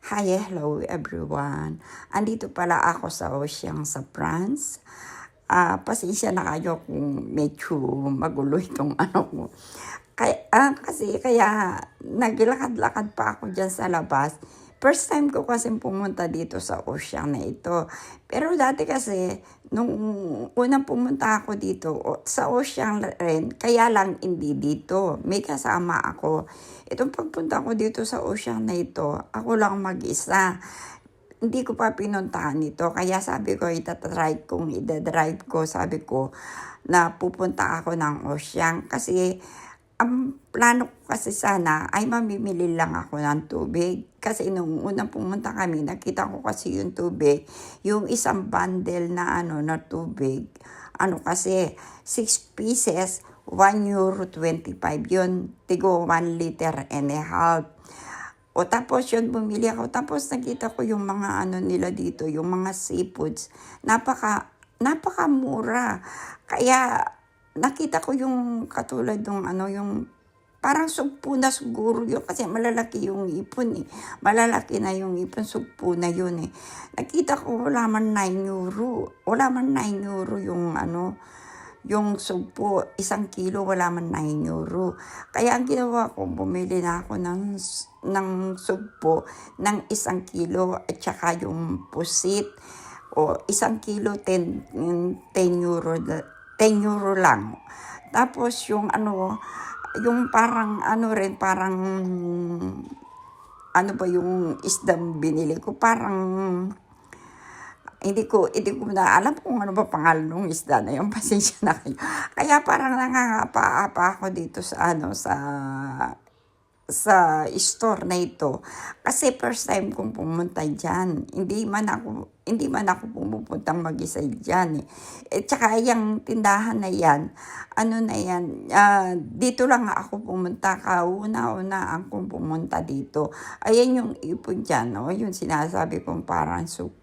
Hi, hello everyone. Andito pala ako sa Ocean sa France. Pasensya na kayo kung medyo magulo itong ano ko. Kaya naglakad-lakad pa ako dyan sa labas. First time ko kasi pumunta dito sa Ocean na ito. Pero dati kasi, nung unang pumunta ako dito, sa Ocean rin, kaya lang hindi dito. May kasama ako. Itong pagpunta ko dito sa Ocean na ito, ako lang mag-isa. Hindi ko pa pinuntahan ito. Kaya sabi ko, itatry kong ida-drive ko. Sabi ko, na pupunta ako ng Ocean. Kasi, ang plano ko kasi sana ay mamimili lang ako ng tubig. Kasi nung unang pumunta kami, nakita ko kasi yung tubig, yung isang bundle na na tubig. Kasi 6 pieces, €1.25 yun. Tigo 1 liter and a half. O tapos yun, bumili ako. Tapos nakita ko yung mga nila dito, yung mga seafoods. Napakamura. Kaya nakita ko yung katulad ng yung parang sugpo na siguro yun kasi malalaki yung ipon eh. Malalaki na yung ipon, sugpo na yun eh. Nakita ko wala man €9. Wala man €9 yung sugpo. 1 kilo wala man €9. Kaya ang ginawa ko, bumili na ako ng sugpo ng 1 kilo at saka yung pusit. O 1 kilo, €10 lang. Tapos yung yung parang rin, parang yung isdang binili ko, parang hindi ko na alam kung ano ba pangalan ng isda na yun. Pasensya na kayo. Kaya parang nangangapa-apa ako dito sa store na ito. Kasi first time kong pumunta dyan. Hindi man ako pumupuntang mag-isa dyan eh. Tsaka yung tindahan na yan, dito lang ako pumunta. Kauna-una akong pumunta dito. Ayan yung ipon dyan, yung sinasabi kong parang soup.